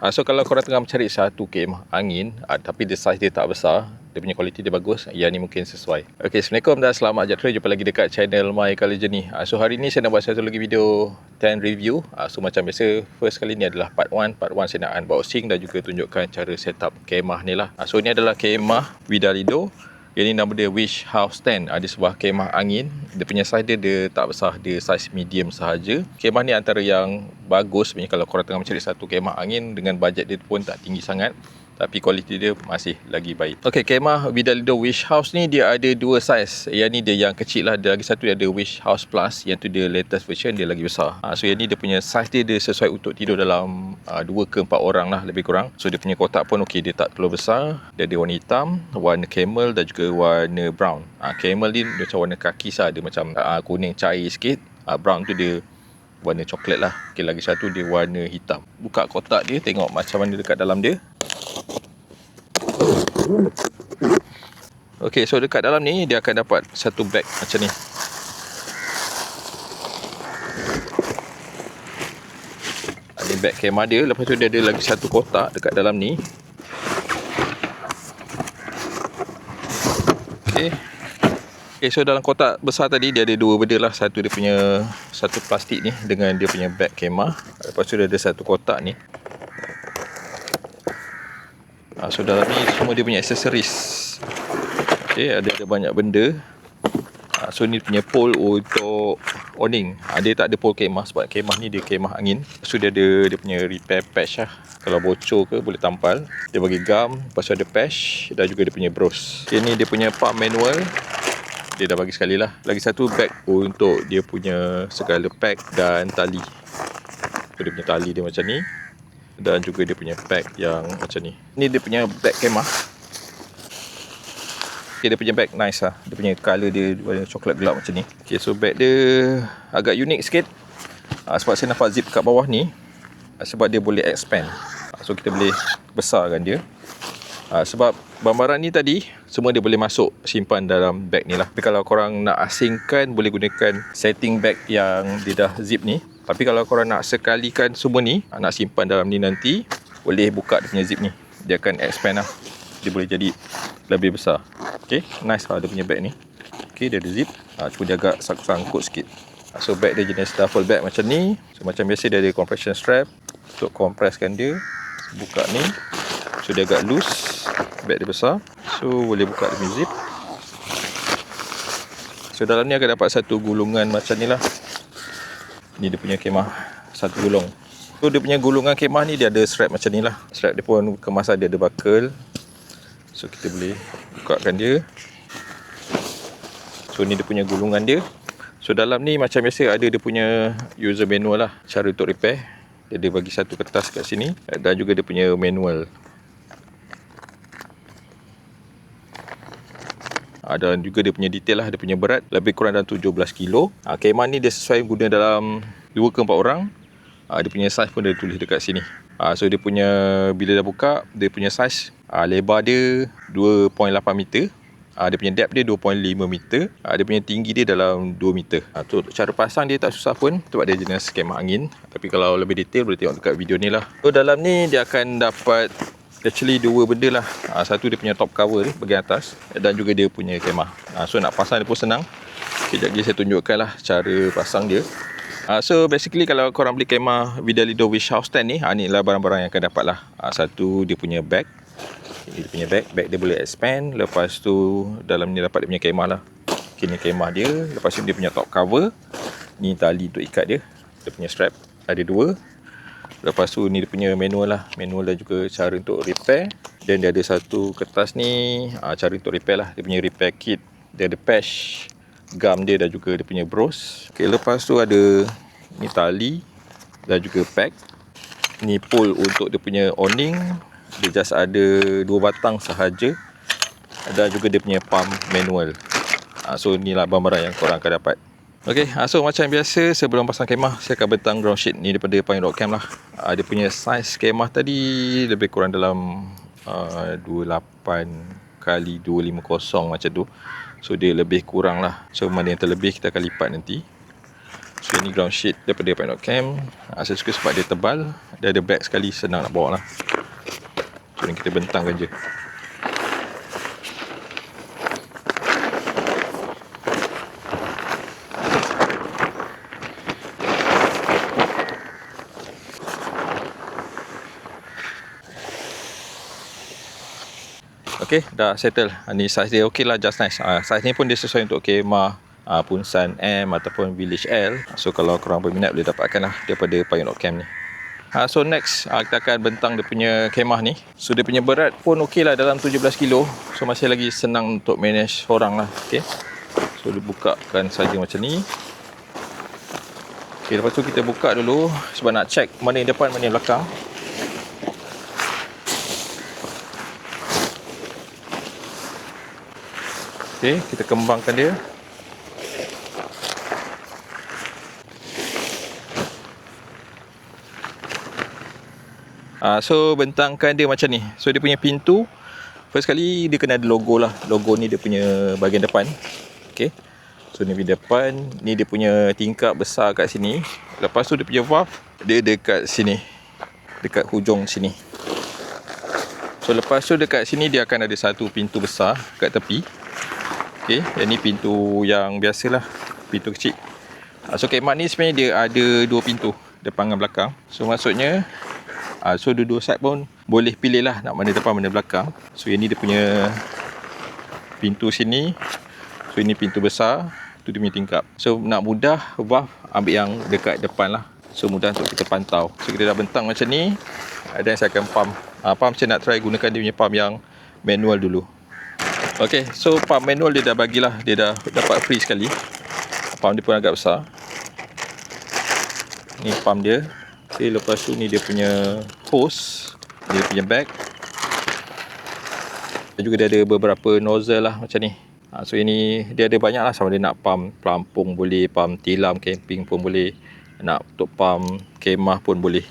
So kalau korang tengah mencari satu kemah angin tapi the size dia tak besar, dia punya kualiti dia bagus, yang ni mungkin sesuai. Okay, Assalamualaikum dan selamat sejahtera. Jumpa lagi dekat channel My Colour Journey. So hari ni saya nak buat satu lagi video tent review. So macam biasa, first kali ni adalah part 1. Part 1 saya nak unboxing dan juga tunjukkan cara setup kemah ni lah. So ni adalah kemah Widalido. Yang ni nama dia Wish House Tent. Dia sebuah kemah angin. Dia punya size dia tak besar, dia size medium sahaja. Kemah ni antara yang bagus sebenarnya kalau korang tengah mencari satu kemah angin dengan bajet dia pun tak tinggi sangat, tapi kualiti dia masih lagi baik. Okey, kemah Widalido Wish House ni dia ada dua saiz. Yang ni dia yang kecil lah. Dia lagi satu dia ada Wish House Plus. Yang tu dia latest version, dia lagi besar. So yang ni dia punya saiz dia sesuai untuk tidur dalam 2 ke 4 orang lah lebih kurang. So dia punya kotak pun okey, dia tak terlalu besar. Dia ada warna hitam, warna camel dan juga warna brown. Camel ni dia macam warna kaki sah. Dia macam kuning cair sikit. Brown tu dia warna coklat lah. Okay, lagi satu dia warna hitam. Buka kotak dia, tengok macam mana dekat dalam dia. Okey, so dekat dalam ni dia akan dapat satu bag macam ni. Ini bag kemah dia. Lepas tu dia ada lagi satu kotak dekat dalam ni. Okey. Okay, so dalam kotak besar tadi dia ada dua benda lah. Satu dia punya satu plastik ni dengan dia punya bag kemah. Lepas tu dia ada satu kotak ni. So dalam ni semua dia punya aksesoris. Okay, ada banyak benda. So ni punya pole untuk awning. Dia tak ada pole kemah sebab kemah ni dia kemah angin. So dia ada dia punya repair patch lah. Kalau bocor ke boleh tampal. Dia bagi gum, lepas tu ada patch dan juga dia punya bros. Okay, ni dia punya pump manual. Dia dah bagi sekali lah. Lagi satu bag untuk dia punya segala pack dan tali. So, dia punya tali dia macam ni. Dan juga dia punya pack yang macam ni. Ni dia punya bag kemah. Okay, dia punya bag nice lah. Dia punya colour dia warna coklat gelap macam ni. Okay, so bag dia agak unik sikit. Sebab saya nampak zip kat bawah ni. Sebab dia boleh expand. So kita boleh besarkan dia. Sebab barang-barang ni tadi semua dia boleh masuk simpan dalam bag ni lah. Tapi kalau korang nak asingkan, boleh gunakan setting bag yang dia dah zip ni. Tapi kalau korang nak sekalikan semua ni, nak simpan dalam ni nanti, boleh buka dia punya zip ni. Dia akan expand lah. Dia boleh jadi lebih besar. Okay, nice lah dia punya bag ni. Okay, dia ada zip. Cuma dia agak sangkut sikit. So bag dia jenis duffel bag macam ni. So macam biasa dia ada compression strap untuk compresskan dia. Buka ni. So dia agak loose. Bag dia besar. So boleh buka dia punya zip. So dalam ni akan dapat satu gulungan macam ni lah. Ni dia punya kemah, satu gulung. So dia punya gulungan kemah ni dia ada strap macam ni lah. Strap dia pun kemasan dia ada buckle. So kita boleh bukakan dia. So ni dia punya gulungan dia. So dalam ni macam biasa ada dia punya user manual lah, cara untuk repair. Dia ada bagi satu kertas kat sini. Dan juga dia punya manual. Dan juga dia punya detail lah. Dia punya berat lebih kurang dalam 17 kilo. Kemah ni dia sesuai guna dalam 2 ke 4 orang. Dia punya saiz pun dia tulis dekat sini. So dia punya, bila dah buka, dia punya saiz, lebar dia 2.8 meter. Dia punya depth dia 2.5 meter. Dia punya tinggi dia dalam 2 meter. So cara pasang dia tak susah pun sebab dia jenis kemah angin. Tapi kalau lebih detail boleh tengok dekat video ni lah. So dalam ni dia akan dapat actually dua benda lah. Satu dia punya top cover ni bahagian atas. Dan juga dia punya kemah. So nak pasang dia pun senang. Sekejap lagi saya tunjukkan lah cara pasang dia. So basically kalau korang beli kemah Widalido Wish House Tent ni, ni lah barang-barang yang akan dapat lah. Satu dia punya bag. Ini dia punya bag. Bag dia boleh expand. Lepas tu dalam ni dapat dia punya kemah lah. Okay, ni kemah dia. Lepas tu dia punya top cover. Ni tali untuk ikat dia. Dia punya strap. Ada dua. Lepas tu ni dia punya manual lah. Manual dan juga cara untuk repair. Dan dia ada satu kertas ni. Cara untuk repair lah. Dia punya repair kit. Dia ada patch, gum dia dan juga dia punya bros. Okay, lepas tu ada ni tali dan juga pack. Ni pole untuk dia punya awning. Dia just ada 2 batang sahaja. Dan juga dia punya pump manual. So inilah barang-barang yang korang akan dapat. Okay, so macam biasa sebelum pasang kemah, saya akan bentang ground sheet ni daripada Pine Rock Camp lah. Dia punya saiz kemah tadi lebih kurang dalam 28 kali 250 macam tu. So dia lebih kurang lah. So mana yang terlebih kita akan lipat nanti. So ini ground sheet daripada Pinot Camp. Saya suka sebab dia tebal, dia ada bag sekali, senang nak bawa lah. So ni kita bentangkan je. Okay, dah settle. Ni saiz dia okey lah, just nice. Saiz ni pun dia sesuai untuk kemah Punsan M ataupun Village L. So kalau korang berminat boleh dapatkan lah daripada Pinot Camp ni. So next kita akan bentang dia punya kemah ni. So dia punya berat pun okey lah, dalam 17 kilo. So masih lagi senang untuk manage orang lah. Okay, so dia bukakan saja macam ni. Okay, lepas tu kita buka dulu sebab nak check mana yang depan, mana yang belakang. Okay, kita kembangkan dia. So bentangkan dia macam ni. So dia punya pintu, first kali dia kena ada logo lah. Logo ni dia punya bahagian depan. Okay, so ni bahagian depan. Ni dia punya tingkap besar kat sini. Lepas tu dia punya valve, dia dekat sini, dekat hujung sini. So lepas tu dekat sini dia akan ada satu pintu besar kat tepi. Okay, yang ni pintu yang biasalah, pintu kecil. So kemah ni sebenarnya dia ada dua pintu, depan dan belakang. So maksudnya so dua-dua side pun boleh pilih lah nak mana depan mana belakang. So yang ni dia punya pintu sini. So ini pintu besar, tu dia punya tingkap. So nak mudah, valve ambil yang dekat depan lah. So mudah untuk kita pantau. So kita dah bentang macam ni, dan saya akan pump. Pump saya nak try gunakan dia punya pump yang manual dulu. Okay, so pump manual dia dah bagilah, dia dah dapat free sekali. Pump dia pun agak besar. Ni pump dia. Okay, lepas tu ni dia punya hose, dia punya bag. Dan juga dia ada beberapa nozzle lah macam ni. So ini dia ada banyak lah, sama dia nak pump pelampung boleh, pump tilam camping pun boleh, nak untuk pump kemah pun boleh.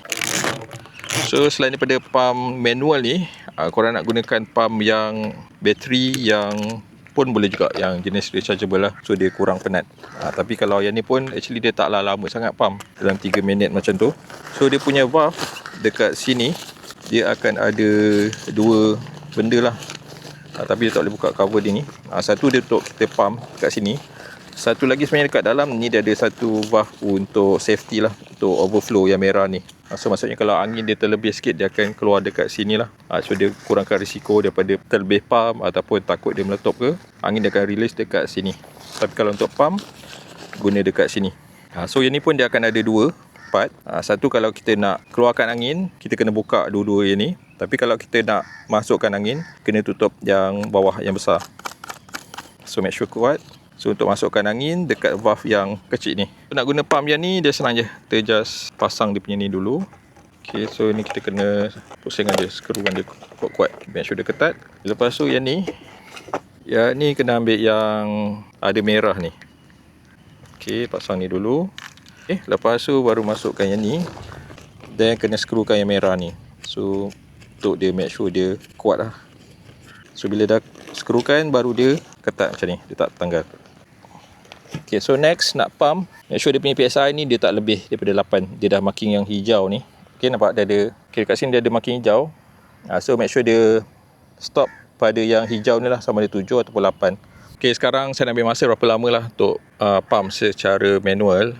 So selain daripada pump manual ni, korang nak gunakan pump yang bateri yang pun boleh juga, yang jenis rechargeable lah. So dia kurang penat. Tapi kalau yang ni pun actually dia taklah lama sangat pump, dalam 3 minit macam tu. So dia punya valve dekat sini, dia akan ada dua benda lah. Tapi dia tak boleh buka cover dia ni. Satu dia untuk kita pump kat sini. Satu lagi sebenarnya dekat dalam ni dia ada satu valve untuk safety lah, untuk overflow yang merah ni. So maksudnya kalau angin dia terlebih sikit, dia akan keluar dekat sini lah. So dia kurangkan risiko daripada terlebih pump ataupun takut dia meletup ke. Angin dia akan release dekat sini. Tapi kalau untuk pump, guna dekat sini. So yang ni pun dia akan ada dua part. Satu kalau kita nak keluarkan angin, kita kena buka dua-dua yang ni. Tapi kalau kita nak masukkan angin, kena tutup yang bawah yang besar. So make sure kuat. So untuk masukkan angin dekat valve yang kecil ni. So, nak guna pump yang ni dia senang je. Kita just pasang dia punya ni dulu. Okay, so ni kita kena pusingkan dia, skrukan dia kuat-kuat, make sure dia ketat. Lepas tu yang ni kena ambil yang ada merah ni. Okay, pasang ni dulu. Okay, lepas tu baru masukkan yang ni. Dan kena skrukan yang merah ni. So untuk dia make sure dia kuat lah. So bila dah skrukan, baru dia ketat macam ni, dia tak tanggal. Okay, so next nak pump, make sure dia punya PSI ni dia tak lebih daripada 8. Dia dah marking yang hijau ni. Okay, nampak dia ada, okay, kat sini dia ada marking hijau. So make sure dia stop pada yang hijau ni lah, sama ada 7 ataupun 8. Okay, sekarang saya nak ambil masa berapa lama lah untuk pump secara manual.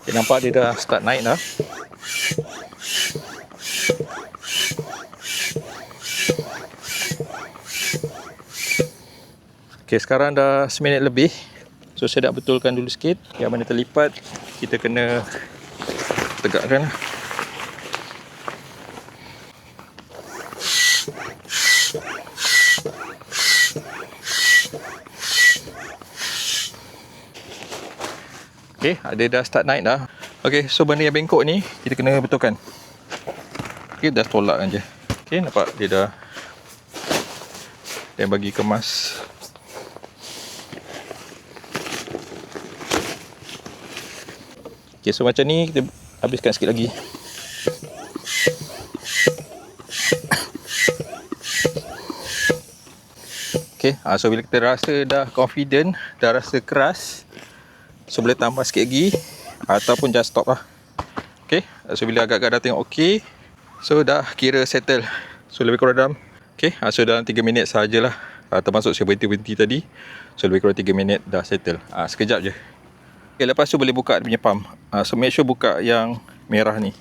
Okay, nampak dia dah start naik dah. Okay, sekarang dah seminit lebih. So saya nak betulkan dulu sikit. Yang mana terlipat, kita kena tegakkan lah. Okay, dia dah start naik dah. Okay, so benda yang bengkok ni kita kena betulkan. Okay, dah tolakkan je. Okay, nampak dia dah. Dan bagi kemas. Okay, so macam ni kita habiskan sikit lagi. Okay, so bila kita rasa dah confident, dah rasa keras, so boleh tambah sikit lagi ataupun just stop lah. Okay, so bila agak-agak dah tengok okay, so dah kira settle. So lebih kurang dalam, okay, so dalam 3 minit sahajalah, termasuk saya berhenti-berhenti tadi. So lebih kurang 3 minit dah settle. Sekejap je. Okay, lepas tu boleh buka dia punya pump. So make sure buka yang merah ni.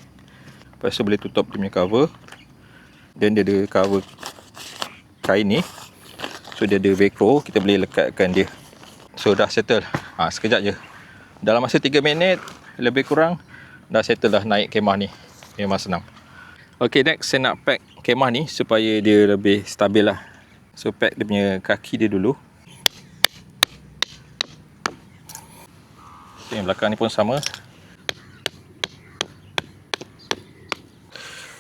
Lepas tu boleh tutup dia punya cover. Dan dia ada cover kain ni. So dia ada velcro, kita boleh lekatkan dia. So dah settle. Sekejap je. Dalam masa 3 minit lebih kurang dah settle dah naik kemah ni. Memang senang. Okay, next saya nak pack kemah ni supaya dia lebih stabil lah. So pack dia punya kaki dia dulu. Okay, yang belakang ni pun sama.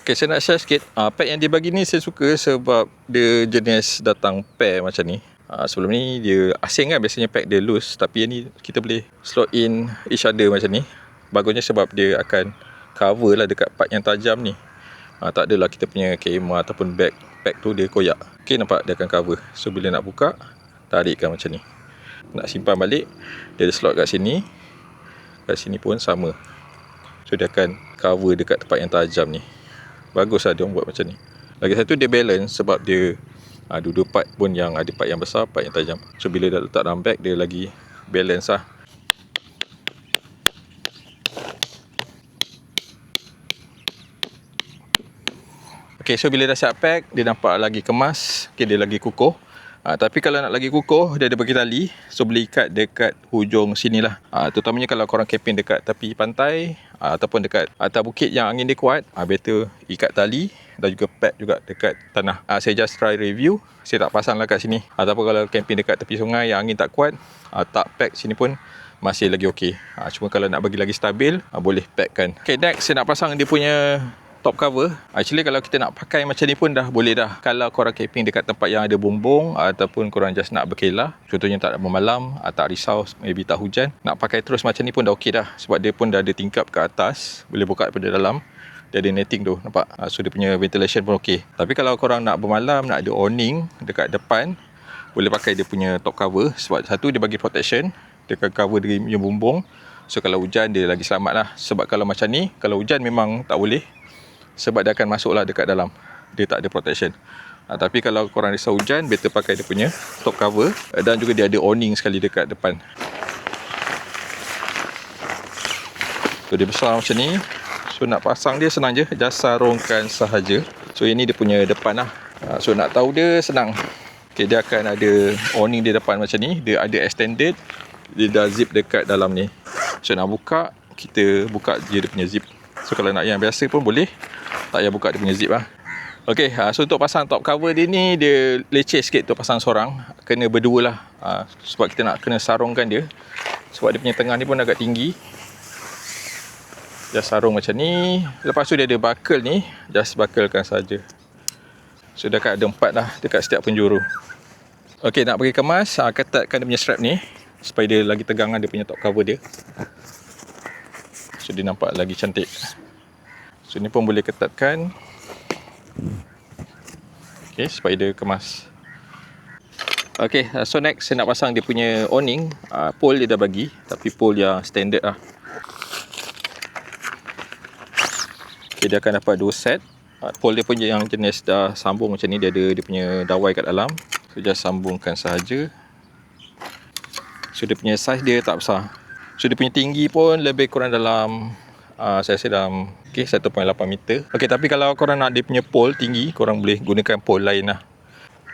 Okay, saya nak share sikit. Pack yang dia bagi ni saya suka sebab dia jenis datang pair macam ni. Sebelum ni dia asing kan, biasanya pack dia loose. Tapi yang ni kita boleh slot in each other macam ni. Bagusnya sebab dia akan cover lah dekat part yang tajam ni. Tak adalah kita punya kemah ataupun bag pack tu dia koyak. Okay, nampak dia akan cover. So bila nak buka, tarikkan macam ni. Nak simpan balik, dia ada slot kat sini. Kat sini pun sama. So dia akan cover dekat tempat yang tajam ni. Bagus lah dia buat macam ni. Lagi satu dia balance sebab dia dua part pun yang ada part yang besar, part yang tajam. So bila dah letak dalam bag, dia lagi balance lah. Okay, so bila dah siap pack, dia nampak lagi kemas. Okay, dia lagi kukuh. Tapi kalau nak lagi kukuh, dia ada bagi tali. So boleh ikat dekat hujung sini lah. Terutamanya kalau korang camping dekat tepi pantai ataupun dekat atas bukit yang angin dia kuat, better ikat tali dan juga pack juga dekat tanah. Saya just try review. Saya tak pasang lah kat sini. Ataupun kalau camping dekat tepi sungai yang angin tak kuat, tak pack sini pun masih lagi okey. Cuma kalau nak bagi lagi stabil, boleh pack kan. Okay, next saya nak pasang dia punya top cover. Actually kalau kita nak pakai macam ni pun dah boleh dah. Kalau korang camping dekat tempat yang ada bumbung ataupun korang just nak berkelah, contohnya tak ada bermalam, tak risau maybe tak hujan, nak pakai terus macam ni pun dah okey dah. Sebab dia pun dah ada tingkap ke atas, boleh buka daripada dalam. Dia ada netting tu, nampak? So dia punya ventilation pun okey. Tapi kalau korang nak bermalam, nak ada awning dekat depan, boleh pakai dia punya top cover. Sebab satu, dia bagi protection, dia akan cover dia punya bumbung. So kalau hujan dia lagi selamat lah. Sebab kalau macam ni, kalau hujan memang tak boleh, sebab dia akan masuk lah dekat dalam. Dia tak ada protection. Tapi kalau korang risau hujan, better pakai dia punya top cover. Dan juga dia ada awning sekali dekat depan. So dia besar macam ni. So nak pasang dia senang je, just sarungkan sahaja. So ini dia punya depan lah. So nak tahu dia senang. Okay, dia akan ada awning di depan macam ni. Dia ada extended. Dia dah zip dekat dalam ni. So nak buka, kita buka je dia punya zip. So kalau nak yang biasa pun boleh, tak payah buka dia punya zip lah. Okay, so untuk pasang top cover dia ni, dia leceh sikit untuk pasang seorang. Kena berdua lah. Sebab kita nak kena sarungkan dia. Sebab dia punya tengah ni pun agak tinggi. Just sarung macam ni. Lepas tu dia ada buckle ni, just bucklekan saja. So dah ada 4 dah dekat setiap penjuru. Okay, nak bagi kemas, ketatkan dia punya strap ni supaya dia lagi tegang dia punya top cover dia. So dia nampak lagi cantik. So ni pun boleh ketatkan. Okay, supaya dia kemas. Okay, so next saya nak pasang dia punya awning. Pole dia dah bagi, tapi pole yang standard lah. Okay, dia akan dapat 2 set. Pole dia punya yang jenis dah sambung macam ni, dia ada dia punya dawai kat dalam. So just sambungkan sahaja. So dia punya size dia tak besar. So dia punya tinggi pun lebih kurang dalam saya rasa dalam 1.8 meter. Okay, tapi kalau korang nak dia punya pole tinggi, korang boleh gunakan pole lain lah.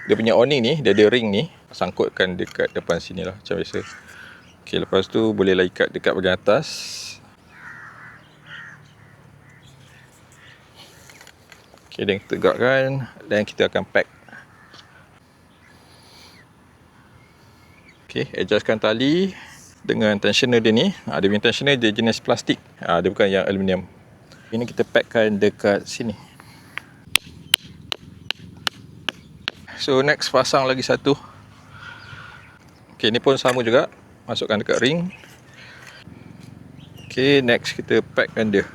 Dia punya awning ni, dia ada ring ni, sangkutkan dekat depan sini lah macam biasa. Okay, lepas tu bolehlah ikat dekat bahagian atas. Okay, dan tegakkan dan kita akan pack. Okay, adjustkan tali dengan tensioner dia ni. Dia punya tensioner dia jenis plastik. Dia bukan yang aluminium. Ini kita packkan dekat sini. So next pasang lagi satu. Okay, ni pun sama juga. Masukkan dekat ring. Okay, next kita packkan dia.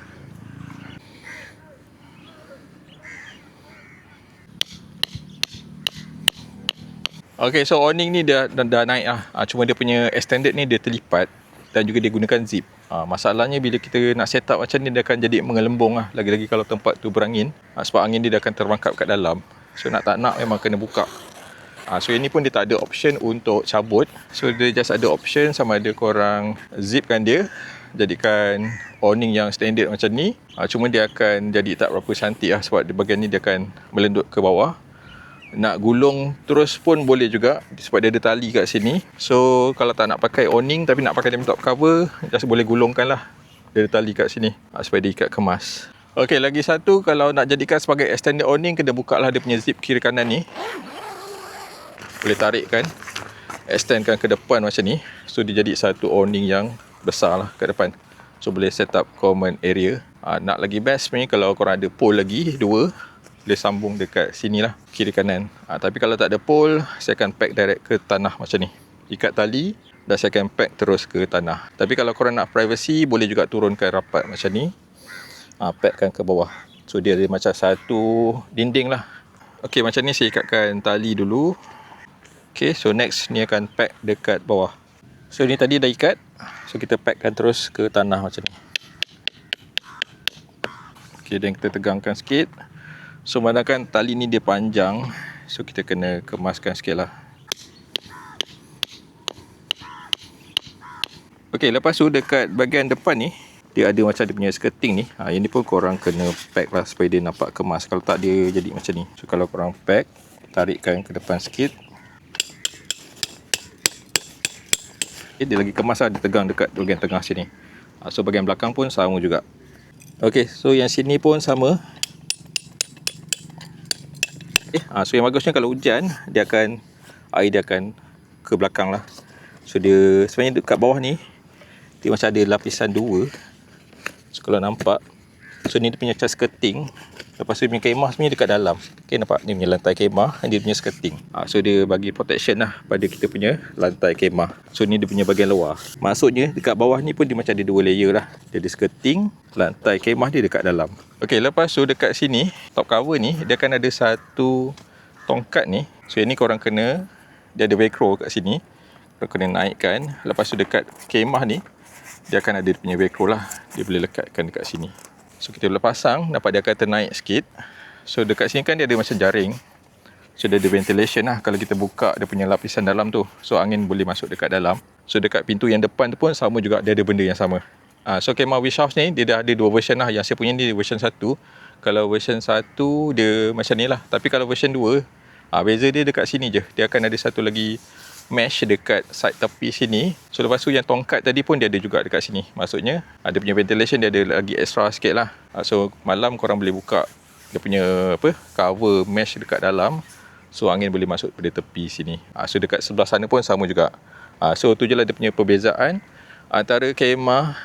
Okay, so awning ni dah naik lah. Cuma dia punya extended ni dia terlipat dan juga dia gunakan zip. Masalahnya bila kita nak set up macam ni, dia akan jadi mengelembung lah. Lagi-lagi kalau tempat tu berangin. Sebab angin dia akan terperangkap kat dalam. So nak tak nak memang kena buka. So ini pun dia tak ada option untuk cabut. So dia just ada option sama ada korang zipkan dia, jadikan awning yang standard macam ni. Cuma dia akan jadi tak berapa cantik lah, sebab di bahagian ni dia akan melendut ke bawah. Nak gulung terus pun boleh juga, sebab dia ada tali kat sini. So kalau tak nak pakai awning tapi nak pakai top cover, just boleh gulungkan lah. Dia ada tali kat sini supaya dia ikat kemas. Ok, lagi satu, kalau nak jadikan sebagai extended awning, kena buka lah dia punya zip kiri kanan ni. Boleh tarikkan, extendkan ke depan macam ni. So dia jadi satu awning yang besar lah kat depan. So boleh set up common area. Nak lagi best sebenarnya kalau korang ada pole lagi dua, boleh sambung dekat sini lah, kiri kanan. Tapi kalau tak ada pole, saya akan pack direct ke tanah macam ni. Ikat tali dan saya akan pack terus ke tanah. Tapi kalau korang nak privacy, boleh juga turunkan rapat macam ni. Packkan ke bawah. So dia ada macam satu dinding lah. Ok, macam ni saya ikatkan tali dulu. Ok, so next ni akan pack dekat bawah. So ni tadi dah ikat. So kita packkan terus ke tanah macam ni. Ok, dan kita tegangkan sikit. So manakala tali ni dia panjang, so kita kena kemaskan sikit lah. Ok, lepas tu dekat bahagian depan ni, dia ada macam dia punya skirting ni. Yang ni pun korang kena pack lah supaya dia nampak kemas. Kalau tak, dia jadi macam ni. So kalau korang pack, tarikkan ke depan sikit. Dia lagi kemas lah, dia tegang dekat bahagian tengah sini. So bahagian belakang pun sama juga. Ok, so yang sini pun sama. So yang bagusnya kalau hujan, air dia akan ke belakang lah. So dia sebenarnya dekat bawah ni, dia macam ada lapisan dua. So kalau nampak, so ni dia punya macam skirting. Lepas tu dia punya kemah sebenarnya dekat dalam. Okay, nampak ni punya lantai kemah, dia punya skirting. So dia bagi protection lah pada kita punya lantai kemah. So ni dia punya bahagian luar. Maksudnya dekat bawah ni pun dia macam ada dua layer lah. Dia ada skirting, lantai kemah dia dekat dalam. Okay, lepas tu dekat sini, top cover ni, dia akan ada satu tongkat ni. So yang ni korang kena, dia ada velcro kat sini. Korang kena naikkan. Lepas tu dekat kemah ni, dia akan ada dia punya velcro lah. Dia boleh lekatkan dekat sini. So kita boleh pasang, nampak dia akan ternaik sikit. So dekat sini kan dia ada macam jaring. So dia ada ventilation lah kalau kita buka dia punya lapisan dalam tu. So angin boleh masuk dekat dalam. So dekat pintu yang depan tu pun sama juga, dia ada benda yang sama. So kemah Wish House ni, dia dah ada dua version lah. Yang saya punya ni version 1. Kalau version 1 dia macam ni lah. Tapi kalau version 2, beza dia dekat sini je. Dia akan ada satu lagi mesh dekat side tepi sini. So lepas tu yang tongkat tadi pun dia ada juga dekat sini. Maksudnya ada punya ventilation, dia ada lagi extra sikit lah. So malam korang boleh buka dia punya cover mesh dekat dalam. So angin boleh masuk pada tepi sini. So dekat sebelah sana pun sama juga. So tu je lah dia punya perbezaan antara kemah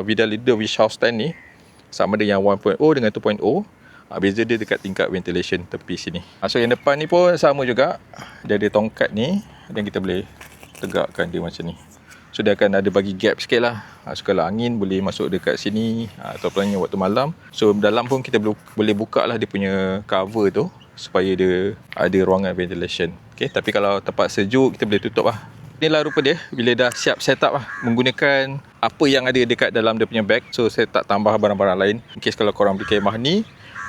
Vidal Leader Wish House stand ni sama ada yang 1.0 dengan 2.0. Beza dia dekat tingkat ventilation tepi sini. So yang depan ni pun sama juga. Dia ada tongkat ni dan kita boleh tegakkan dia macam ni. So dia akan ada bagi gap sikit lah. So kalau angin boleh masuk dekat sini ataupun waktu malam. So dalam pun kita boleh buka lah dia punya cover tu supaya dia ada ruangan ventilation. Okay, tapi kalau tempat sejuk kita boleh tutup lah. Inilah rupa dia bila dah siap set up lah, menggunakan apa yang ada dekat dalam dia punya bag. So saya tak tambah barang-barang lain. In case kalau korang beli kemah ni,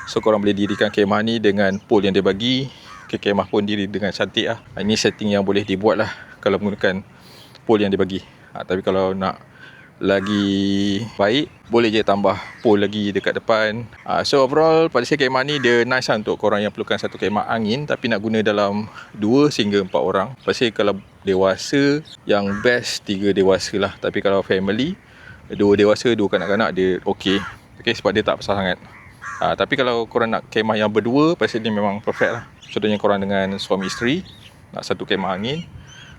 so korang boleh dirikan kemah ni dengan pole yang dia bagi. Kemah pun diri dengan cantik lah. Ini setting yang boleh dibuat lah kalau menggunakan pole yang dia bagi. Tapi kalau nak lagi baik, boleh je tambah pole lagi dekat depan. So overall pada saya kemah ni dia nice lah untuk korang yang perlukan satu kemah angin tapi nak guna dalam 2 hingga 4 orang. Pasal kalau dewasa, yang best 3 dewasa lah. Tapi kalau family, 2 dewasa 2 kanak-kanak dia okey. Sebab dia tak besar sangat. Tapi kalau korang nak kemah yang berdua, pasal ni memang perfect lah. Contohnya korang dengan suami isteri nak satu kemah angin,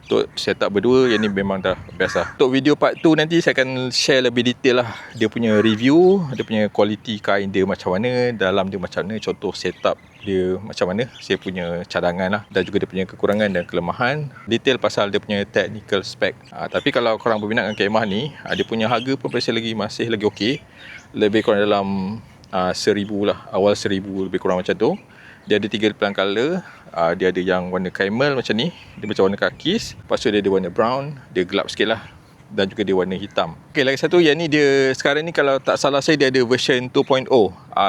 untuk setup berdua, yang ni memang dah best lah. Untuk video part 2 nanti saya akan share lebih detail lah dia punya review, dia punya quality kain dia macam mana, dalam dia macam mana, contoh setup dia macam mana, saya punya cadangan lah, dan juga dia punya kekurangan dan kelemahan, detail pasal dia punya technical spec. Tapi kalau korang berminat dengan kemah ni, dia punya harga pun masih lagi okey. Lebih kurang dalam 1,000 lah, awal 1,000 lebih kurang macam tu. Dia ada 3 pilihan color, Dia ada yang warna camel macam ni, dia macam warna kakis. Lepas tu dia ada warna brown, dia gelap sikit lah. Dan juga dia warna hitam. Okay, lagi satu yang ni dia sekarang ni kalau tak salah saya dia ada version 2.0.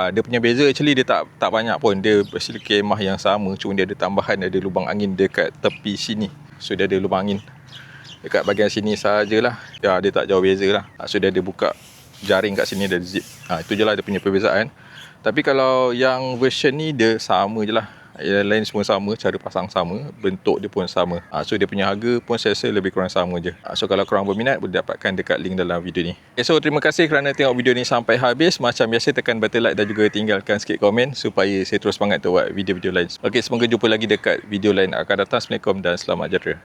Dia punya beza actually dia tak banyak pun. Dia actually kemah yang sama, cuma dia ada tambahan, ada lubang angin dekat tepi sini. So dia ada lubang angin dekat bahagian sini sajalah. Dia tak jauh beza lah. So dia ada buka jaring kat sini, dia ada zip. Itu je lah dia punya perbezaan. Tapi kalau yang version ni dia sama je lah. Yang lain semua sama, cara pasang sama, bentuk dia pun sama. So dia punya harga pun saya rasa lebih kurang sama je. So kalau korang berminat boleh dapatkan dekat link dalam video ni. Okay, so terima kasih kerana tengok video ni sampai habis. Macam biasa tekan button like dan juga tinggalkan sikit komen supaya saya terus semangat untuk buat video-video lain. Okay, semoga jumpa lagi dekat video lain akan datang. Assalamualaikum dan selamat jahtera.